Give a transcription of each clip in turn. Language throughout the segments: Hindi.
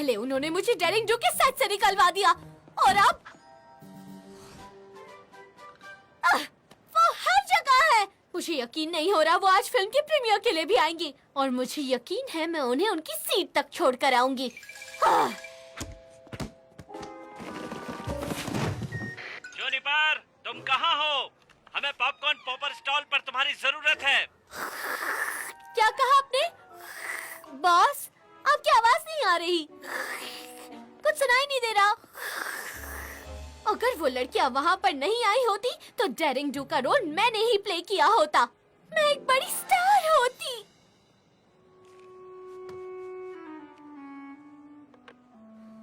पहले उन्होंने मुझे डेरिंग डू के सेट से निकलवा दिया और अब वो हर जगह है। मुझे यकीन नहीं हो रहा वो आज फिल्म के प्रीमियर के लिए भी आएंगी और मुझे यकीन है मैं उन्हें उनकी सीट तक छोड़ कर आऊंगी। जूनिपर, तुम कहाँ हो? हमें पॉपकॉर्न पॉपर स्टॉल पर तुम्हारी जरूरत है। क्या कहा आपने? बॉस, आपकी आवाज नहीं आ रही, कुछ सुनाई नहीं दे रहा। अगर वो लड़कियां वहाँ पर नहीं आई होती तो डेरिंग डू का रोल मैंने ही प्ले किया होता। मैं एक बड़ी स्टार होती।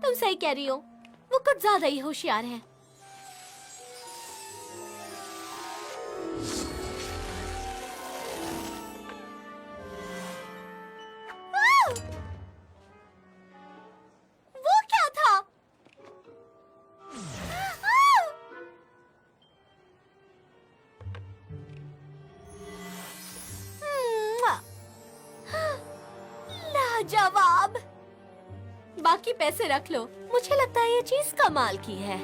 तुम सही कह रही हो, वो कुछ ज्यादा ही होशियार है। वो क्या था? लाजवाब। बाकी पैसे रख लो, मुझे लगता है ये चीज कमाल की है।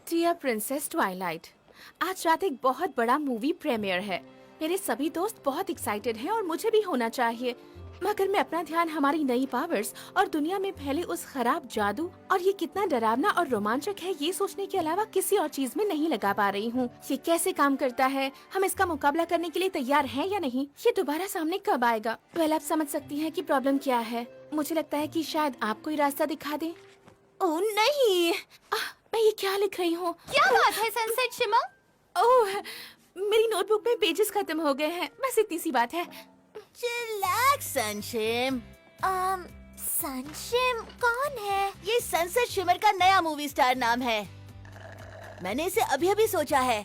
डियर प्रिंसेस ट्वाइलाइट, आज रात एक बहुत बड़ा मूवी प्रीमियर है। मेरे सभी दोस्त बहुत एक्साइटेड हैं और मुझे भी होना चाहिए, मगर मैं अपना ध्यान हमारी नई पावर्स और दुनिया में फैले उस खराब जादू और ये कितना डरावना और रोमांचक है ये सोचने के अलावा किसी और चीज में नहीं लगा पा रही हूँ। ये कैसे काम करता है, हम इसका मुकाबला करने के लिए तैयार हैं या नहीं, ये दोबारा सामने कब आएगा? वेल, आप समझ सकती हैं कि प्रॉब्लम क्या है। मुझे लगता है कि शायद आप कोई रास्ता दिखा दे। ओह नहीं, मैं ये क्या लिख रही हूँ? क्या बात है सनसेट शिमर? ओह, मेरी नोटबुक में पेजेस खत्म हो गए हैं, बस इतनी सी बात है। चिल्लाक्स सनशिम। सनशिम कौन है? ये सनसेट शिमर का नया मूवी स्टार नाम है। मैंने इसे अभी अभी सोचा है।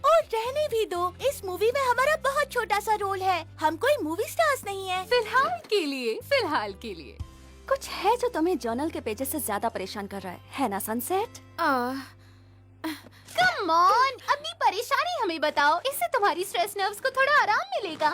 और रहने भी दो, इस मूवी में हमारा बहुत छोटा सा रोल है। हम कोई मूवी स्टार्स नहीं है। फिलहाल के लिए कुछ है जो तुम्हें जर्नल के पेजेस से ज्यादा परेशान कर रहा है ना सनसेट? कम ऑन, अपनी परेशानी हमें बताओ, इससे तुम्हारी स्ट्रेस नर्व्स को थोड़ा आराम मिलेगा।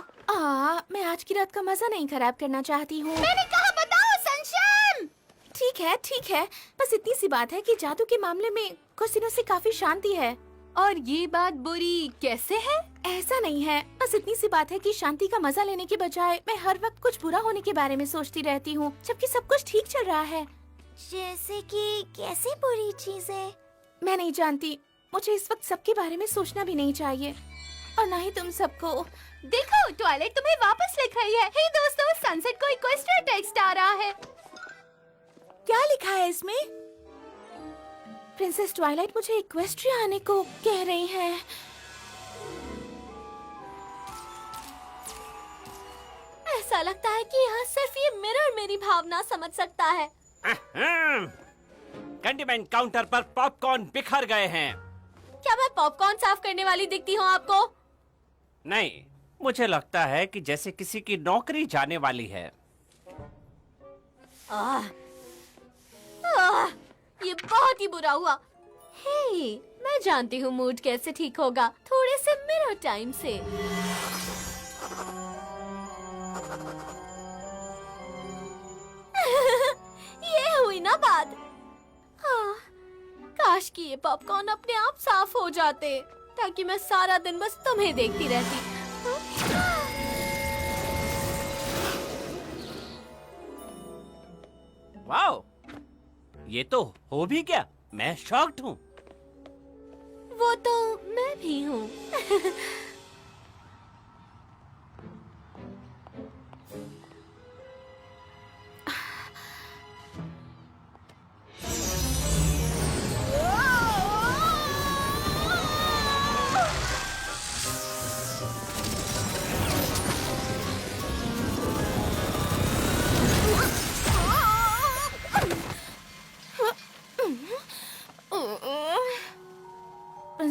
मैं आज की रात का मजा नहीं खराब करना चाहती हूँ। मैंने कहा बताओ सनशाइन। ठीक है, बस इतनी सी बात है कि जादू के मामले में कुछ दिनों से काफी शांति है। और ये बात बुरी कैसे है? ऐसा नहीं है, बस इतनी सी बात है कि शांति का मजा लेने के बजाय मैं हर वक्त कुछ बुरा होने के बारे में सोचती रहती हूँ, जबकि सब कुछ ठीक चल रहा है। जैसे कि कैसी बुरी चीजें? मैं नहीं जानती, मुझे इस वक्त सबके बारे में सोचना भी नहीं चाहिए और ना ही तुम सबको। देखो, ट्वाइलाइट तुम्हें वापस लिख रही है। हे दोस्तों, सनसेट को इक्वेस्ट्रिया टेक्स्ट आ रहा है। क्या लिखा है इसमें? प्रिंसेस ट्वाइलाइट मुझे इक्वेस्ट्रिया आने को कह रही हैं। ऐसा लगता है कि यहाँ सिर्फ ये मिरर मेरी भावना समझ सकता है। कंडीमेंट काउंटर पर पॉपकॉर्न बिखर गए हैं। क्या मैं पॉपकॉर्न साफ करने वाली दिखती हूँ आपको? नहीं, मुझे लगता है कि जैसे किसी की नौकरी जाने वाली है। ये बहुत ही बुरा हुआ। हे, मैं जानती हूँ मूड कैसे ठीक होगा, थोड़े से मिरर टाइम से। ये हुई ना बात। हाँ, काश कि ये पॉपकॉर्न अपने आप साफ हो जाते, ताकि मैं सारा दिन बस तुम्हें देखती रहती। वाओ, ये तो हो भी गया। मैं शॉक्ड हूँ। वो तो मैं भी हूँ।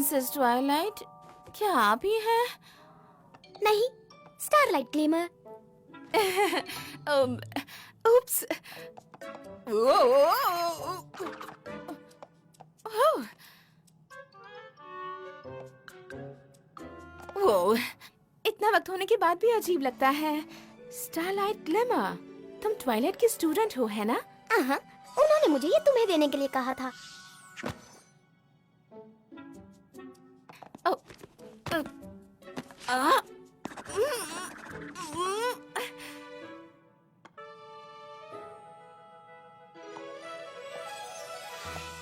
प्रिंसेस ट्वाइलाइट, क्या आप ही हैं? नहीं, स्टारलाइट ग्लिमर। उप्स। वो इतना वक्त होने के बाद भी अजीब लगता है। स्टारलाइट ग्लिमर, तुम ट्वाइलाइट की स्टूडेंट हो, है ना? उन्होंने मुझे ये तुम्हें देने के लिए कहा था। आ,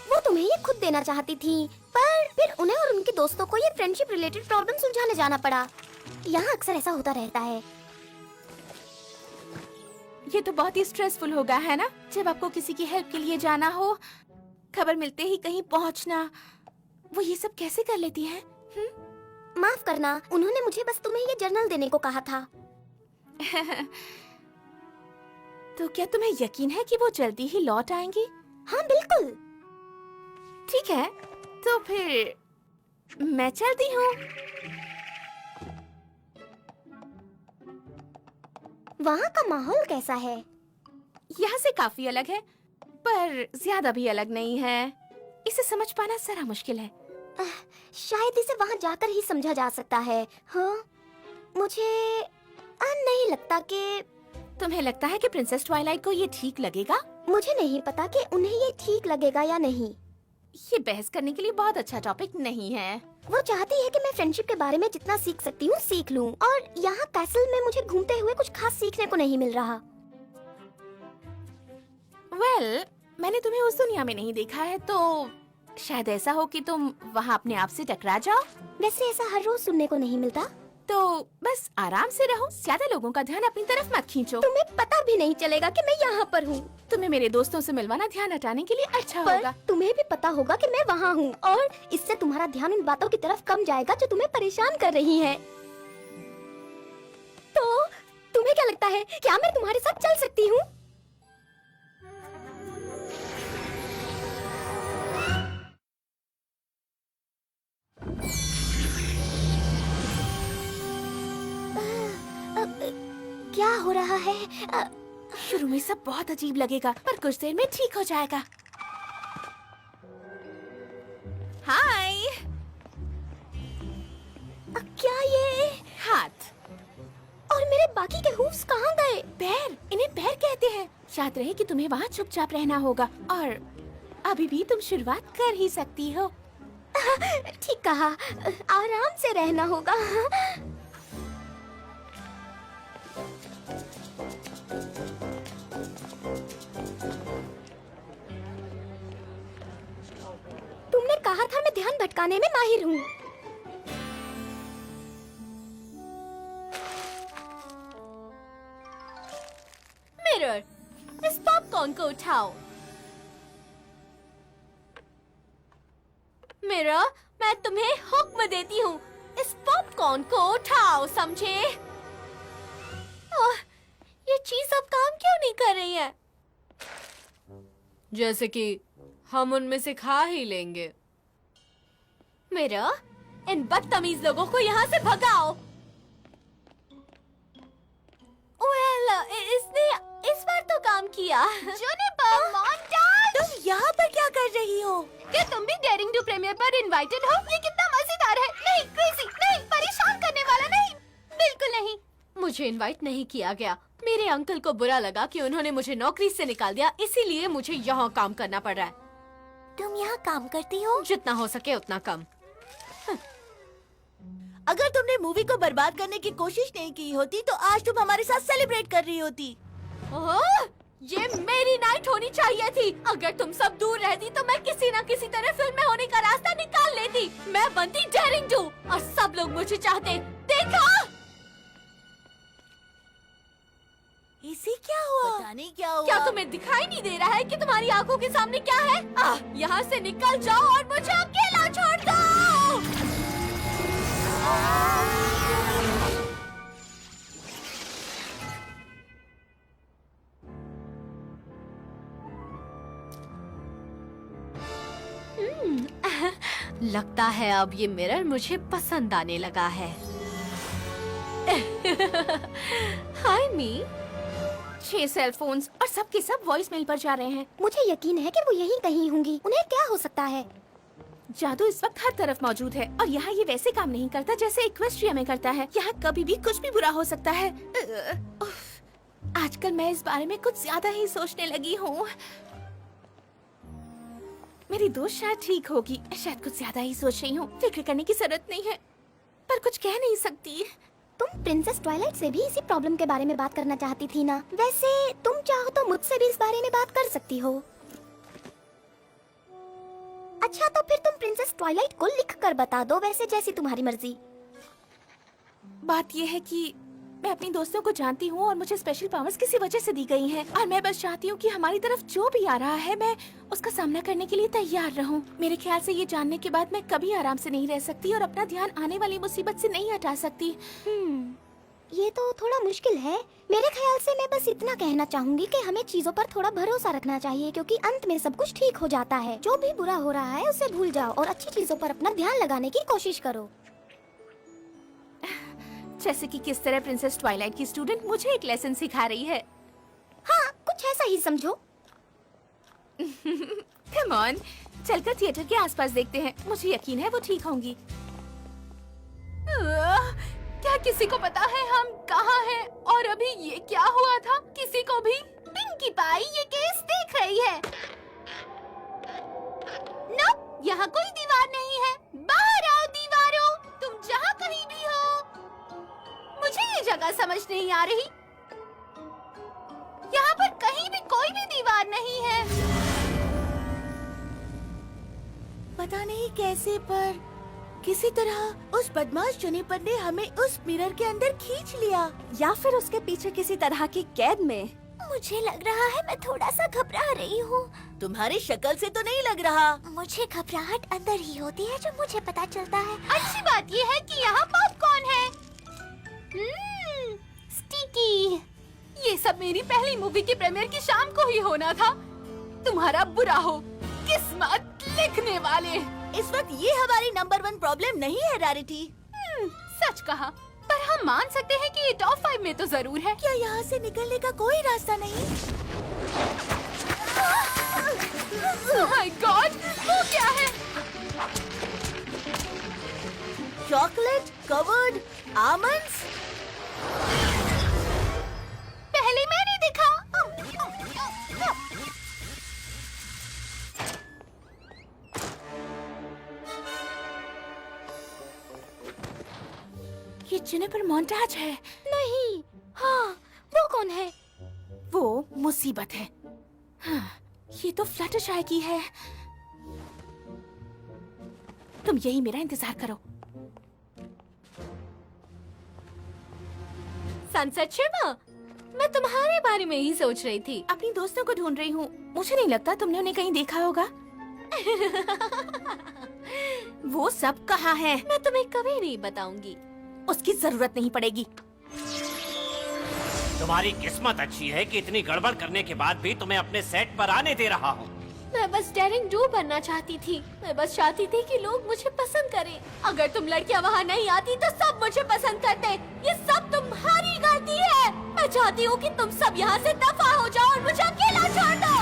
वो तुम्हें ये खुद देना चाहती थी, पर फिर उन्हें और उनके दोस्तों को ये फ्रेंडशिप रिलेटेड प्रॉब्लम सुलझाने जाना पड़ा। यहाँ अक्सर ऐसा होता रहता है। ये तो बहुत ही स्ट्रेसफुल होगा, है ना? जब आपको किसी की हेल्प के लिए जाना हो, खबर मिलते ही कहीं पहुंचना। वो ये सब कैसे कर लेती है? माफ करना, उन्होंने मुझे बस तुम्हें ये जर्नल देने को कहा था। तो क्या तुम्हें यकीन है कि वो जल्दी ही लौट आएंगी? हाँ बिल्कुल। ठीक है, तो फिर मैं चलती हूँ। वहाँ का माहौल कैसा है? यहाँ से काफी अलग है, पर ज्यादा भी अलग नहीं है। इसे समझ पाना जरा मुश्किल है। शायद इसे वहाँ जाकर ही समझा जा सकता है। हाँ, मुझे नहीं लगता कि तुम्हें लगता है कि प्रिंसेस ट्वाइलाइट को ये ठीक लगेगा? मुझे नहीं पता कि उन्हें ये ठीक लगेगा या नहीं। ये बहस करने के लिए बहुत अच्छा टॉपिक नहीं है। वो चाहती है कि मैं फ्रेंडशिप के बारे में जितना सीख सकती हूँ सीख लूँ, और यहाँ कैसल में मुझे घूमते हुए कुछ खास सीखने को नहीं मिल रहा। वेल, मैंने तुम्हें उस दुनिया में नहीं देखा है, तो शायद ऐसा हो कि तुम वहाँ अपने आप से टकरा जाओ। वैसे ऐसा हर रोज सुनने को नहीं मिलता। तो बस आराम से रहो, ज्यादा लोगों का ध्यान अपनी तरफ मत खींचो। तुम्हें पता भी नहीं चलेगा कि मैं यहाँ पर हूँ। तुम्हें मेरे दोस्तों से मिलवाना ध्यान हटाने के लिए अच्छा पर होगा। तुम्हें भी पता होगा कि मैं वहाँ हूँ, और इससे तुम्हारा ध्यान उन बातों की तरफ कम जाएगा जो तुम्हें परेशान कर रही हैं। तो तुम्हें क्या लगता है, क्या मैं तुम्हारे साथ चल सकती हूँ? क्या हो रहा है? शुरू में सब बहुत अजीब लगेगा, पर कुछ देर में ठीक हो जाएगा। हाय। क्या ये? हाथ। और मेरे बाकी के हूफ्स कहाँ गए? पैर, इन्हें पैर कहते हैं। याद रहे कि तुम्हें वहाँ चुपचाप रहना होगा, और अभी भी तुम शुरुआत कर ही सकती हो। ठीक कहा, आराम से रहना होगा। तुमने कहा था मैं ध्यान भटकाने में माहिर हूँ। मिरर, इस पॉपकॉर्न को उठाओ। मिरर, मैं तुम्हें हुक्म देती हूँ, इस पॉपकॉर्न को उठाओ, समझे? ओह, ये चीज अब काम क्यों नहीं कर रही है? जैसे कि हम उनमें से खा ही लेंगे। मेरा, इन बदतमीज लोगों को यहाँ से भगाओ। Well, इसने इस बार तो काम किया। Juniper, montage! तुम यहाँ पर क्या कर रही हो? क्या तुम भी डेयरिंग टू प्रीमियर पर इनवाइटेड हो? ये कितना मजेदार है। नहीं, क्रेजी, नहीं, परेशान करने वाला नहीं, बिल्कुल नहीं। मुझे इनवाइट नहीं किया गया। मेरे अंकल को बुरा लगा कि उन्होंने मुझे नौकरी से निकाल दिया, इसीलिए मुझे यहाँ काम करना पड़ रहा है। तुम यहाँ काम करती हो? जितना हो सके उतना कम। अगर तुमने मूवी को बर्बाद करने की कोशिश नहीं की होती तो आज तुम हमारे साथ सेलिब्रेट कर रही होती। ओह, ये मेरी नाइट होनी चाहिए थी। अगर तुम सब दूर रहती तो मैं किसी न किसी तरह फिल्म में होने का रास्ता निकाल लेती। मैं बनती डेयरिंग टू और सब लोग मुझे चाहते। देखा? इसे क्या हुआ? पता नहीं क्या हुआ। क्या तुम्हें दिखाई नहीं दे रहा है कि तुम्हारी आंखों के सामने क्या है? यहाँ से निकल जाओ और मुझे अकेला छोड़ दो। लगता है अब ये मिरर मुझे पसंद आने लगा है। हाय मी। 6 सेल फोन्स और सब के सब वॉइस मेल पर जा रहे हैं। मुझे यकीन है कि वो यहीं कहीं होंगी। उन्हें क्या हो सकता है? जादू इस वक्त हर तरफ मौजूद है और यहाँ ये वैसे काम नहीं करता जैसे इक्वेस्ट्रिया में करता है। यहाँ कभी भी कुछ भी बुरा हो सकता है। आजकल मैं इस बारे में कुछ ज्यादा ही सोचने लगी हूँ। मेरी दोस्त शायद ठीक होगी, शायद कुछ ज्यादा ही सोच रही हूँ। फिक्र करने की जरूरत नहीं है, पर कुछ कह नहीं सकती। तुम प्रिंसेस ट्वाइलाइट से भी इसी प्रॉब्लम के बारे में बात करना चाहती थी ना? वैसे तुम चाहो तो मुझसे भी इस बारे में बात कर सकती हो। अच्छा, तो फिर तुम प्रिंसेस ट्वाइलाइट को लिख कर बता दो, वैसे जैसी तुम्हारी मर्जी। बात यह है कि मैं अपनी दोस्तों को जानती हूँ और मुझे स्पेशल पावर्स किसी वजह से दी गई हैं और मैं बस चाहती हूँ कि हमारी तरफ जो भी आ रहा है मैं उसका सामना करने के लिए तैयार रहूँ। मेरे ख्याल से ये जानने के बाद मैं कभी आराम से नहीं रह सकती और अपना ध्यान आने वाली मुसीबत से नहीं हटा सकती। ये तो थोड़ा मुश्किल है। मेरे ख्याल से मैं बस इतना कहना चाहूंगी कि हमें चीजों पर थोड़ा भरोसा रखना चाहिए, क्योंकि अंत में सब कुछ ठीक हो जाता है। जो भी बुरा हो रहा है उसे भूल जाओ और अच्छी चीजों पर अपना ध्यान लगाने की कोशिश करो। जैसे कि किस तरह प्रिंसेस ट्वाइलाइट की स्टूडेंट मुझे एक लेसन सिखा रही है। हाँ, कुछ ऐसा ही समझो। कम ऑन, चलकर थिएटर के आसपास देखते हैं। मुझे यकीन है वो ठीक होंगी। क्या किसी को पता है हम कहाँ हैं और अभी ये क्या हुआ था? किसी को भी? पिंकी पाई ये केस देख रही है। नो, यहाँ कोई दीवार नहीं है। बाहर आओ दीवारों, तुम जहाँ कहीं भी हो। मुझे ये जगह समझ नहीं आ रही। यहाँ पर कहीं भी कोई भी दीवार नहीं है। पता नहीं कैसे, पर किसी तरह उस बदमाश जुनिपर ने हमें उस मिरर के अंदर खींच लिया, या फिर उसके पीछे किसी तरह की कैद में। मुझे लग रहा है मैं थोड़ा सा घबरा रही हूँ। तुम्हारी शक्ल से तो नहीं लग रहा। मुझे घबराहट अंदर ही होती है जो मुझे पता चलता है। अच्छी बात ये है कि यहाँ पॉपकॉर्न है। स्टिकी। ये सब मेरी पहली मूवी की प्रीमियर की शाम को ही होना था। तुम्हारा बुरा हो किस्मत लिखने वाले। इस वक्त ये हमारी नंबर 1 प्रॉब्लम नहीं है, रैरिटी। सच कहा, पर हम मान सकते हैं कि ये टॉप 5 में तो जरूर है। क्या यहाँ से निकलने का कोई रास्ता नहीं? माय गॉड, वो क्या है? Chocolate covered almonds. पहले मैंने देखा। ये जुनिपर मोन्टाज है। नहीं। हाँ, वो कौन है? वो मुसीबत है। हाँ, ये तो फ्लटरशाई की है। तुम यही मेरा इंतजार करो। सनसेट शर्मा, मैं तुम्हारे बारे में ही सोच रही थी। अपनी दोस्तों को ढूंढ रही हूँ। मुझे नहीं लगता तुमने उन्हें कहीं देखा होगा। वो सब कहाँ है? मैं तुम्हें कभी नहीं बताऊंगी। उसकी जरूरत नहीं पड़ेगी। तुम्हारी किस्मत अच्छी है कि इतनी गड़बड़ करने के बाद भी तुम्हें अपने सेट पर आने दे रहा हूँ। मैं बस डेयरिंग डू बनना चाहती थी। मैं बस चाहती थी कि लोग मुझे पसंद करें। अगर तुम लड़कियां वहाँ नहीं आती तो सब मुझे पसंद करते। ये सब तुम्हारी गलती है। मैं चाहती हूँ कि तुम सब यहाँ से दफा हो जाओ और मुझे अकेला छोड़ दो।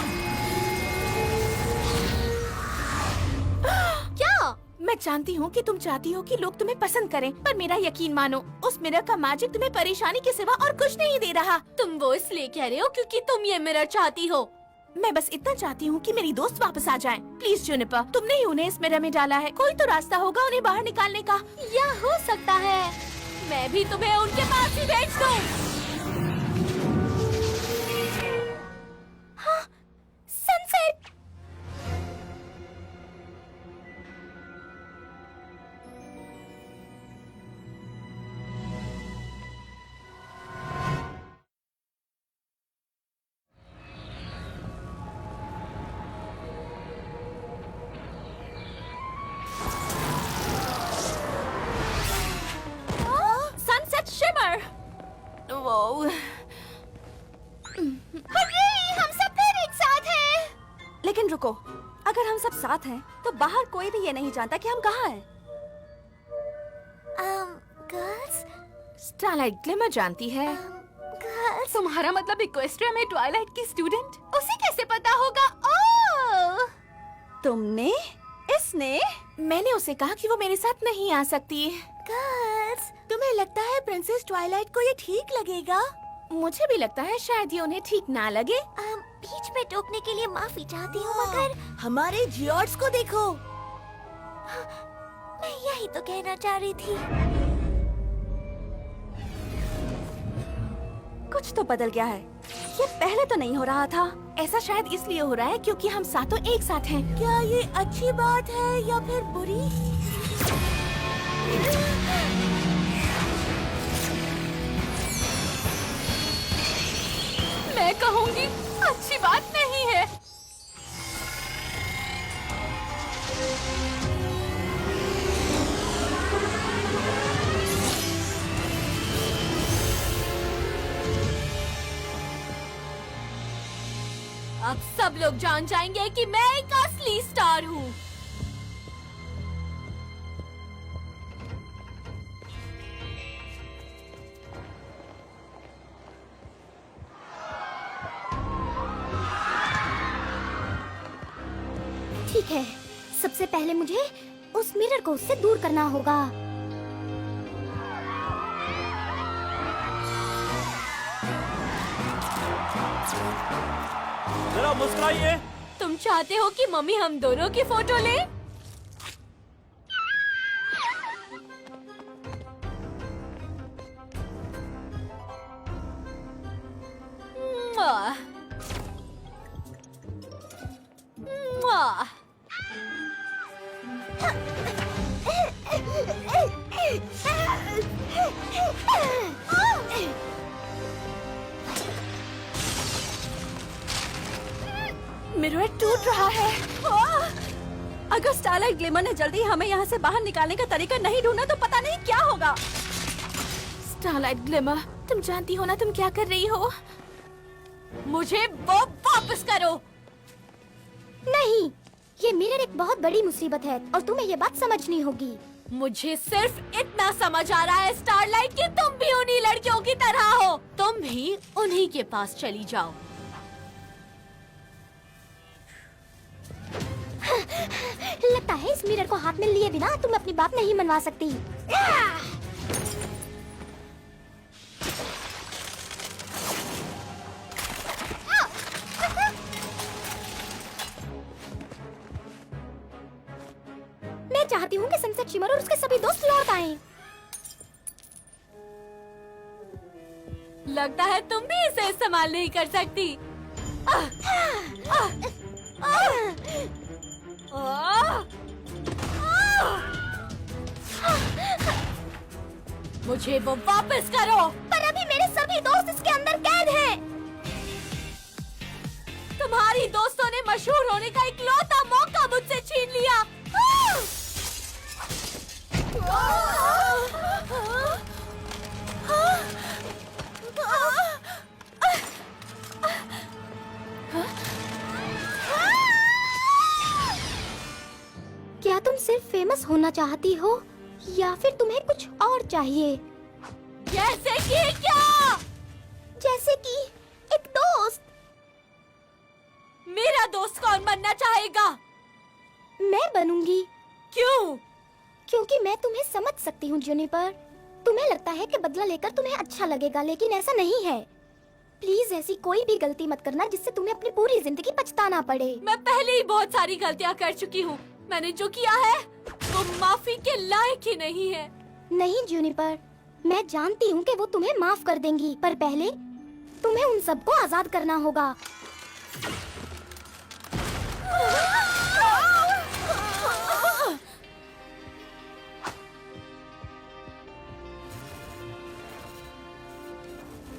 क्या? मैं जानती हूँ कि तुम चाहती हो कि लोग तुम्हें पसंद करें, पर मेरा यकीन मानो, उस मिरर का मैजिक तुम्हें परेशानी के सिवा और कुछ नहीं दे रहा। तुम वो इसलिए कह रहे हो क्योंकि तुम ये मिरर चाहती हो। मैं बस इतना चाहती हूँ कि मेरी दोस्त वापस आ जाएं। प्लीज जुनिपर, तुमने ही उन्हें इस मिरर में डाला है। कोई तो रास्ता होगा उन्हें बाहर निकालने का। या हो सकता है मैं भी तुम्हें उनके पास ही भेज दूं। हाँ, सनसेट। Sunset shimmer. वो अगर हम सब साथ हैं, तो बाहर कोई भी ये नहीं जानता कि हम कहाँ हैं। गर्ल्स स्टारलाइट ग्लिमर जानती है। गर्ल्स तुम्हारा मतलब इक्वेस्ट्रिया में ट्वाइलाइट की स्टूडेंट? उसे कैसे पता होगा? ओह तुमने, इसने, मैंने उसे कहा कि वो मेरे साथ नहीं आ सकती। गर्ल्स, तुम्हें लगता है प्रिंसेस ट्वाइलाइट को ये ठीक लगेगा? मुझे भी लगता है शायद ये उन्हें ठीक ना लगे। बीच में टोकने के लिए माफी चाहती हूँ, मगर हमारे जियोट्स को देखो। मैं यही तो कहना चाह रही थी। कुछ तो बदल गया है। ये पहले तो नहीं हो रहा था। ऐसा शायद इसलिए हो रहा है क्योंकि हम सातों एक साथ हैं। क्या ये अच्छी बात है या फिर बुरी? मैं कहूँगी अच्छी बात नहीं है। अब सब लोग जान जाएंगे कि मैं एक असली स्टार हूँ। ठीक है, सबसे पहले मुझे उस मिरर को उससे दूर करना होगा। जरा मुस्कुराइए। तुम चाहते हो कि मम्मी हम दोनों की फोटो ले? मुआ। मुआ। मिरर टूट रहा है। अगर स्टारलाइट ग्लिमर ने जल्दी हमें यहाँ से बाहर निकालने का तरीका नहीं ढूंढा तो पता नहीं क्या होगा। स्टारलाइट ग्लिमर, तुम जानती हो ना तुम क्या कर रही हो? मुझे वो वापस करो। नहीं, ये मिरर एक बहुत बड़ी मुसीबत है और तुम्हें ये बात समझनी होगी। मुझे सिर्फ इतना समझ आ रहा है स्टारलाइट कि तुम भी उन्हीं लड़कियों की तरह हो। तुम भी उन्हीं के पास चली जाओ। लगता है इस मिरर को हाथ में लिए बिना तुम अपनी बात नहीं मनवा सकती। मैं चाहती हूँ कि सनसेट शिमर और उसके सभी दोस्त लौट आएं। लगता है तुम भी इसे इस्तेमाल नहीं कर सकती। मुझे वो वापस करो। पर अभी मेरे सभी दोस्त इसके अंदर कैद हैं। तुम्हारी दोस्तों ने मशहूर होने का इकलौता मौका मुझसे छीन लिया। क्या तुम सिर्फ फेमस होना चाहती हो या फिर तुम्हें कुछ और चाहिए? जैसे कि क्या? जैसे कि एक दोस्त। मेरा दोस्त कौन बनना चाहेगा? मैं बनूंगी। क्यों? क्योंकि मैं तुम्हें समझ सकती हूँ जूनिपर। तुम्हें लगता है कि बदला लेकर तुम्हें अच्छा लगेगा, लेकिन ऐसा नहीं है। प्लीज ऐसी कोई भी गलती मत करना जिससे तुम्हें अपनी पूरी जिंदगी पछताना पड़े। मैं पहले ही बहुत सारी गलतियाँ कर चुकी हूँ। मैंने जो किया है वो माफी के लायक ही नहीं है। नहीं जूनिपर, मैं जानती हूँ कि वो तुम्हें माफ कर देंगी, पर पहले तुम्हें उन सबको आजाद करना होगा।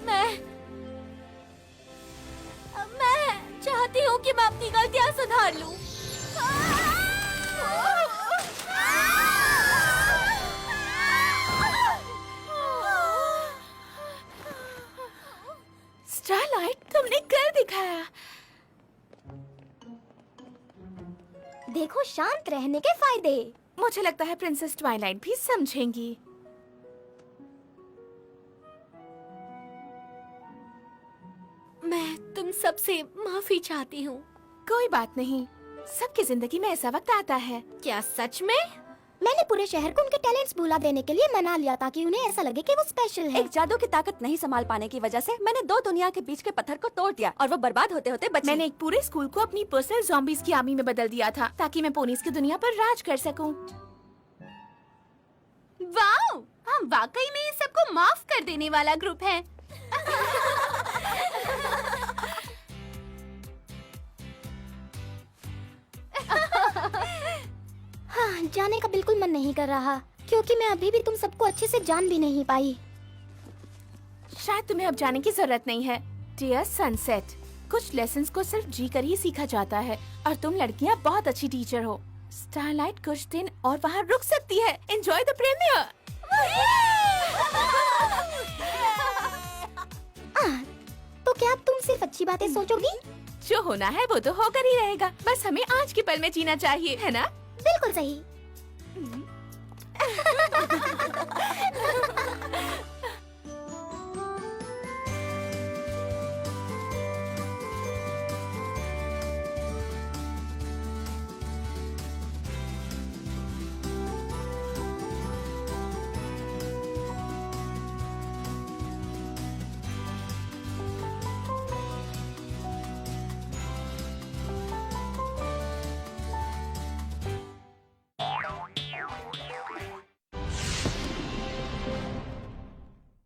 मैं चाहती हूँ कि मैं अपनी गलतियाँ सुधार लूँ। स्टारलाइट, तुमने कर दिखाया। देखो शांत रहने के फायदे। मुझे लगता है प्रिंसेस ट्वाइलाइट भी समझेंगी। मैं तुम सबसे माफी चाहती हूँ। कोई बात नहीं, सबकी जिंदगी में ऐसा वक्त आता है। क्या सच में? मैंने पूरे शहर को उनके टैलेंट्स भुला देने के लिए मना लिया ताकि उन्हें ऐसा लगे कि वो स्पेशल है। एक जादू की ताकत नहीं संभाल पाने की वजह से मैंने दो दुनिया के बीच के पत्थर को तोड़ दिया और वो बर्बाद होते होते बची। मैंने एक पूरे स्कूल को अपनी पर्सनल ज़ॉम्बीज की आर्मी में बदल दिया था ताकि मैं पोनीज की दुनिया पर राज कर सकूं। वाओ, हम वाकई में सबको माफ कर देने वाला ग्रुप है। हाँ, जाने का बिल्कुल मन नहीं कर रहा क्योंकि मैं अभी भी तुम सबको अच्छे से जान भी नहीं पाई। शायद तुम्हें अब जाने की जरूरत नहीं है। डियर सनसेट, कुछ लेसन्स को सिर्फ जी कर ही सीखा जाता है और तुम लड़कियां बहुत अच्छी टीचर हो। स्टारलाइट कुछ दिन और वहाँ रुक सकती है। Enjoy the premiere. तो क्या अब तुम सिर्फ अच्छी बातें सोचोगी? जो होना है वो तो होकर ही रहेगा, बस हमें आज के पल में जीना चाहिए, है ना? बिल्कुल सही।